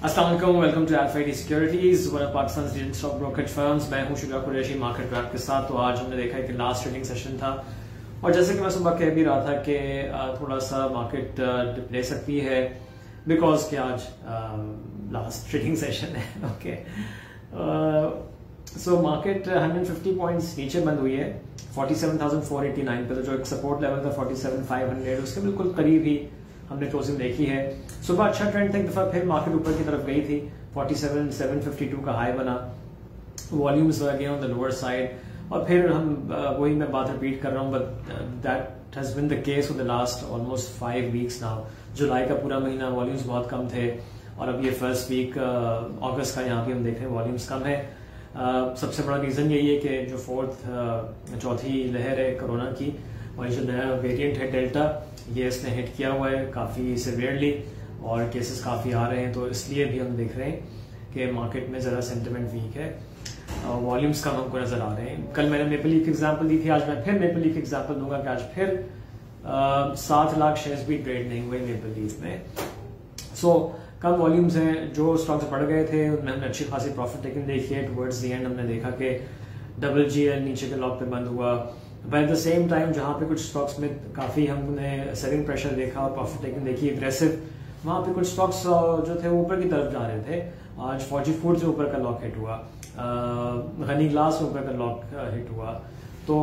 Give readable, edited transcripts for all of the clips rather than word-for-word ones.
अस्सलाम वालेकुम, welcome to Alpha Securities, one of Pakistan leading stock brokerage firms. मैं हूं शुजा कुरैशी मार्केट रैप के साथ। तो आज हमने देखा है कि लास्ट ट्रेडिंग सेशन था और जैसे कि मैं सुबह कह भी रहा था कि थोड़ा सा मार्केट डिप ले सकती है बिकॉज कि आज लास्ट ट्रेडिंग सेशन है। ओके, सो मार्केट 150 पॉइंट्स नीचे बंद हुई है 47,489 पे। तो जो एक सपोर्ट लेवल था 47,500 उसके बिल्कुल करीब ही हमने क्लोजिंग देखी है। सुबह अच्छा ट्रेंड था, एक दफा फिर मार्केट ऊपर की तरफ गई थी, 47,752 का हाई बना, वॉल्यूम्स गए ऑन द लोअर साइड और फिर हम वही मैं बात रिपीट कर रहा हूँ, but that has been the case for the last almost 5 weeks now. जुलाई का पूरा महीना वॉल्यूम्स बहुत कम थे और अब ये फर्स्ट वीक अगस्त का यहाँ पे हम देख रहे हैं वॉल्यूम्स कम है। सबसे बड़ा रीजन यही है कि जो चौथी लहर है कोरोना की और जो नया वेरिएंट है डेल्टा, ये इसने हिट किया हुआ है काफी सिवियरली और केसेस काफी आ रहे हैं। तो इसलिए भी हम देख रहे हैं कि मार्केट में जरा सेंटिमेंट वीक है, वॉल्यूम्स कम हमको नजर आ रहे हैं। कल मैंने मेपल लीफ की एग्जांपल दी थी, आज मैं फिर मेपल लीफ की एग्जांपल दूंगा कि आज फिर 7 लाख शेयर्स भी ट्रेड नहीं हुए मेपल लीफ में। सो कम वॉल्यूम्स हैं, जो स्टॉक्स बढ़ गए थे उनमें हमने अच्छी खासी प्रॉफिट टेकिंग देखी है। टुवर्ड्स द एंड हमने देखा कि डबल GL नीचे के लॉक पे बंद हुआ, but at the same time जहां पे कुछ स्टॉक्स में काफी हमने सेलिंग प्रेशर देखा और प्रॉफिट टेकिंग देखी एग्रेसिव, वहां पे कुछ स्टॉक्स जो थे ऊपर की तरफ जा रहे थे। आज फौजी फूड से ऊपर का लॉक हिट हुआ, गनी ग्लास से ऊपर का लॉक हिट हुआ। तो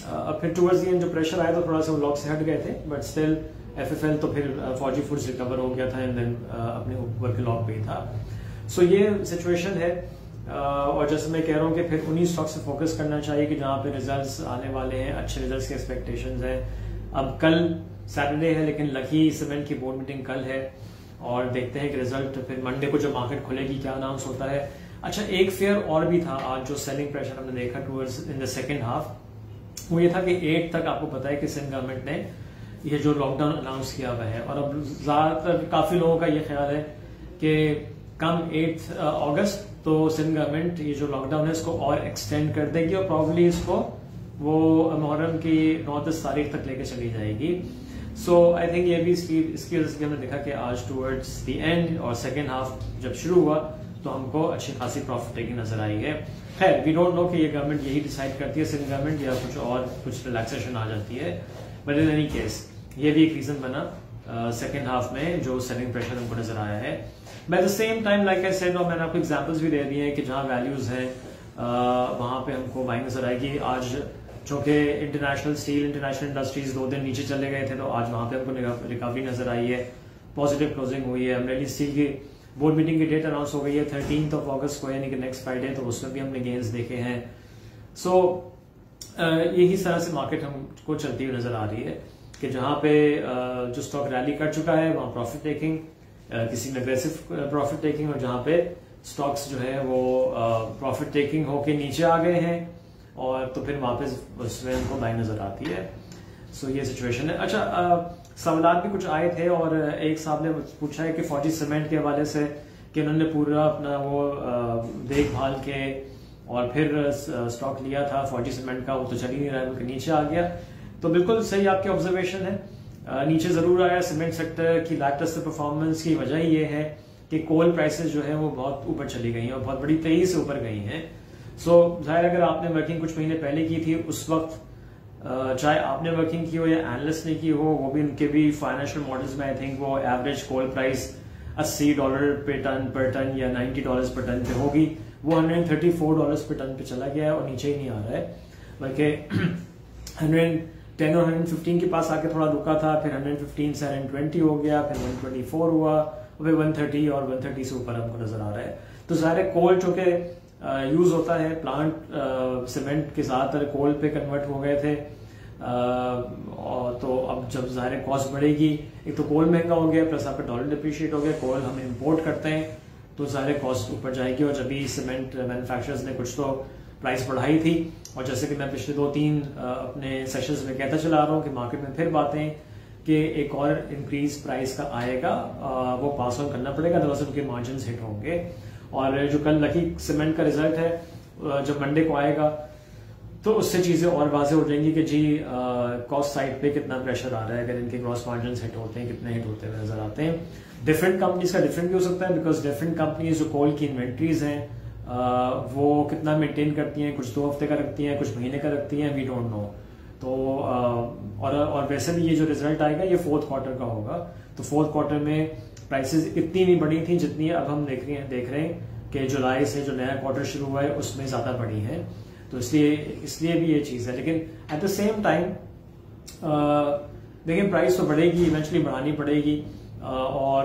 अब फिर टुवर्ड्स द एंड जो प्रेशर आया तो थोड़ा सा वो लॉक से हट गए थे, बट स्टिल FFL तो फिर फौजी फूड्स रिकवर हो गया था एंड देन अपने ऊपर के लॉक पे ही था। सो ये सिचुएशन है और जैसे मैं कह रहा हूँ कि फिर उन्हीं स्टॉक से फोकस करना चाहिए कि जहां पे रिजल्ट्स आने वाले हैं, अच्छे रिजल्ट्स के एक्सपेक्टेशंस हैं। अब कल सैटरडे है लेकिन लकी सीमेंट की बोर्ड मीटिंग कल है और देखते हैं कि रिजल्ट फिर मंडे को जब मार्केट खुलेगी क्या अनाउंस होता है। अच्छा, एक फेयर और भी था आज जो सेलिंग प्रेशर हमने देखा towards in the second half, वो ये था कि 8 तक आपको पता है कि सिंध गवर्नमेंट ने ये जो लॉकडाउन अनाउंस किया हुआ है और अब ज्यादातर काफी लोगों का ये ख्याल है कि कम 8 अगस्त तो सिंध गवर्नमेंट ये जो लॉकडाउन है इसको और एक्सटेंड कर देगी और प्रॉब्ली इसको वो मुहर्रम की 9-10 तारीख तक लेके चली जाएगी। सो आई थिंक ये भी इसकी वजह से हमने देखा कि आज टुवर्ड्स द एंड और सेकेंड हाफ जब शुरू हुआ तो हमको अच्छी खासी प्रॉफिट टेकिंग नजर आई है। खैर वी डोंट नो कि ये गवर्नमेंट यही डिसाइड करती है सिंध गवर्नमेंट या कुछ रिलैक्सेशन आ जाती है, बट इन एनी केस ये भी एक रीजन बना सेकेंड हाफ में जो सेलिंग प्रेशर हमको नजर आया है। But at the same time like I said, और मैंने आपको एग्जांपल्स भी दे दिए हैं कि जहां वैल्यूज हैं वहां पे हमको बाइंग नजर आएगी। आज चूंकि इंटरनेशनल स्टील, इंटरनेशनल इंडस्ट्रीज 2 दिन नीचे चले गए थे तो आज वहां पे हमको रिकवरी नजर आई है, पॉजिटिव क्लोजिंग हुई है। अमरेली स्टील की बोर्ड मीटिंग की डेट अनाउंस हो गई है 13 अगस्त को, यानी कि नेक्स्ट फ्राइडे, तो उसमें भी हमने गेन्स देखे हैं। सो यही तरह से मार्केट हमको चलती हुई नजर आ रही है कि जहां पे जो स्टॉक रैली कर चुका है वहां प्रॉफिट टेकिंग, किसी में एग्रेसिव प्रॉफिट टेकिंग, और जहां पे स्टॉक्स जो है वो प्रॉफिट टेकिंग होके नीचे आ गए हैं और तो फिर वापस उसमें उनको बाई नजर आती है। सो ये सिचुएशन है। अच्छा, सवाल भी कुछ आए थे और एक साहब ने पूछा है कि फौजी सीमेंट के हवाले से कि उन्होंने पूरा अपना वो देखभाल के और फिर स्टॉक लिया था फौजी सीमेंट का, वो तो चल ही नहीं रहा है बल्कि नीचे आ गया। तो बिल्कुल सही आपकी ऑब्जर्वेशन है, नीचे जरूर आया। सीमेंट सेक्टर की लैकलस्टर परफॉर्मेंस की वजह ये है कि कोल प्राइसेस जो है वो बहुत ऊपर चली गई हैं और बहुत बड़ी तेजी से ऊपर गई हैं। सो जाहिर अगर आपने वर्किंग कुछ महीने पहले की थी, उस वक्त चाहे आपने वर्किंग की हो या एनालिस्ट ने की हो, वो भी उनके भी फाइनेंशियल मॉडल्स में आई थिंक वो एवरेज कोल प्राइस $80 पर टन या $90 पर टन पे होगी। वो $134 पर टन पे चला गया है और नीचे ही नहीं आ रहा है, बल्कि 110 और 115 के पास आके थोड़ा रुका था, फिर 115 से 120 हो गया, फिर 124 हुआ और फिर 130 और 130 से ऊपर हमको नजर आ रहा है। तो ज़ाहिर कोल चूंकि यूज होता है, प्लांट सीमेंट के ज्यादातर कोल पे कन्वर्ट हो गए थे और तो अब जब ज़ाहिर कॉस्ट बढ़ेगी, एक तो कोल महंगा हो गया प्लस आपका डॉलर डिप्रिशिएट हो गया, कोल हम इंपोर्ट करते हैं तो ज़ाहिर कॉस्ट ऊपर जाएगी। और जब भी सीमेंट मैन्युफैक्चरर्स ने कुछ तो प्राइस बढ़ाई थी और जैसे कि मैं पिछले 2-3 अपने सेशंस में कहता चला रहा हूँ कि मार्केट में फिर बातें कि एक और इंक्रीज प्राइस का आएगा, वो पास ऑन करना पड़ेगा, अदरवाइज उनके मार्जिन हिट होंगे। और जो कल लकी सीमेंट का रिजल्ट है जब मंडे को आएगा तो उससे चीजें और वाज़ेह हो जाएंगी कि जी कॉस्ट साइड पे कितना प्रेशर आ रहा है, अगर इनके ग्रॉस मार्जिन हिट होते हैं, कितने हिट होते हुए नजर आते हैं। डिफरेंट कंपनीज का डिफरेंट भी हो सकता है, बिकॉज डिफरेंट कंपनीज जो कोल की इन्वेंट्रीज हैं वो कितना मेंटेन करती हैं, कुछ 2 हफ्ते का रखती हैं, कुछ महीने का रखती हैं, वी डोंट नो। तो और वैसे भी ये जो रिजल्ट आएगा ये 4th क्वार्टर का होगा, तो 4th क्वार्टर में प्राइसेस इतनी नहीं बढ़ी थी जितनी अब हम देख रहे हैं कि जुलाई से जो नया क्वार्टर शुरू हुआ है उसमें ज्यादा बढ़ी है। तो इसलिए भी ये चीज है। लेकिन एट द सेम टाइम देखिए प्राइस तो बढ़ेगी, इवेंचुअली बढ़ानी पड़ेगी। और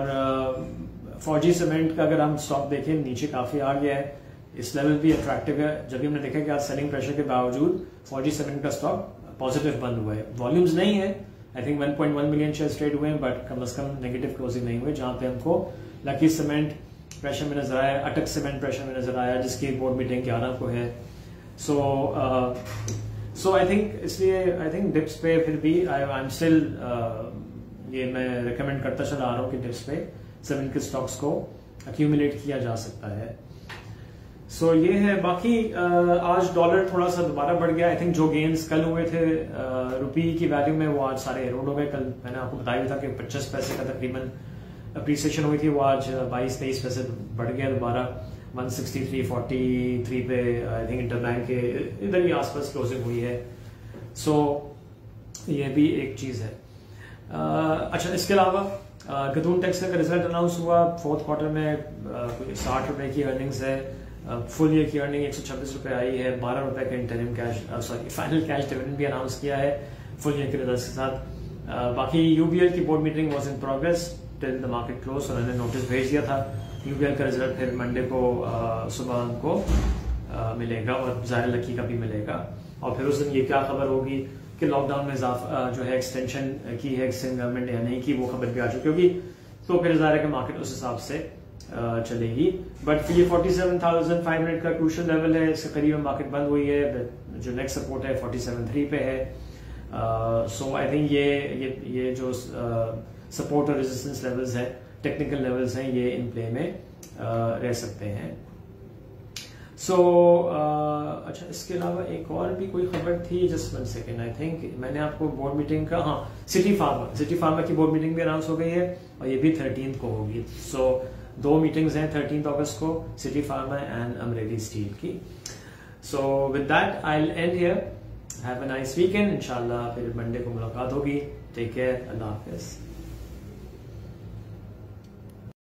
फौजी सीमेंट का अगर हम स्टॉक देखें नीचे काफी आ गया है, इस लेवल भी अट्रैक्टिव है। जब भी हमने देखा कि आज सेलिंग प्रेशर के बावजूद फौजी सीमेंट का स्टॉक पॉजिटिव बंद हुआ है। वॉल्यूम्स नहीं है, I think 1.1 million shares trade हुए हैं, बट कम से कम नेगेटिव क्लोजिंग नहीं हुए, जहां पे हमको लकी सीमेंट प्रेशर में नजर आया, अटक सीमेंट प्रेशर में नजर आया, जिसकी बोर्ड मीटिंग 11 को है। सो आई थिंक इसलिए आई थिंक डिप्स पे फिर भी आई एम स्टिल ये मैं रिकमेंड करता चला आ रहा हूँ कि डिप्स पे सीमेंट के स्टॉक्स को अक्यूमुलेट किया जा सकता है। सो ये है। बाकी आज डॉलर थोड़ा सा दोबारा बढ़ गया। आई थिंक जो गेन्स कल हुए थे रुपी की वैल्यू में वो आज सारे एरोड हो गए। कल मैंने आपको बताया था कि 25 पैसे का तकरीबन अप्रिसिएशन हुई थी, वो आज 22-23 पैसे बढ़ गया दोबारा 163.43 पे। आई थिंक इंटरबैंक के इधर ही आसपास क्लोजिंग हुई है। सो ये भी एक चीज है। अच्छा, इसके अलावा गतून टेक्सटाइल का रिजल्ट अनाउंस हुआ। 4th क्वार्टर में 60 रुपए की अर्निंग्स है। फुल ईयर की अर्निंग 126 रुपए आई है। 12 रुपए का interim cash final cash dividend भी अनाउंस किया है फुल ईयर के रिजल्ट के साथ। बाकी यूबीएल की board meeting was in progress till the market close. उन्होंने नोटिस भेज दिया था। यूबीएल का रिजल्ट फिर मंडे को सुबह हमको मिलेगा और ज़ाहिर लकी का भी मिलेगा। और फिर उस दिन ये क्या खबर होगी कि लॉकडाउन में जो है एक्सटेंशन की है गवर्नमेंट या नहीं की, वो खबर भी आ चुकी होगी। तो फिर ज़ाहिर है कि मार्केट उस हिसाब से चलेगी। बट ये 47,500 का क्रूशियल लेवल है, इसके करीब मार्केट बंद हुई है। जो नेक्स्ट सपोर्ट है 47.3 पे है। सो आई थिंक ये जो सपोर्ट और रेजिस्टेंस लेवल्स हैं, टेक्निकल लेवल्स हैं, ये इन प्ले में रह सकते हैं। अच्छा, इसके अलावा एक और भी कोई खबर थी, जस्ट 1 सेकेंड। आई थिंक मैंने आपको बोर्ड मीटिंग का, हाँ, सिटी फार्मा की बोर्ड मीटिंग भी अनाउंस हो गई है और ये भी 13th को होगी। 2 मीटिंग्स हैं 13th अगस्त को, City Pharma and Amreli Steel की। So with that I will end here. Have a nice weekend. इंशाल्लाह फिर मंडे को मुलाकात होगी। Take care. अल्लाह हाफिज।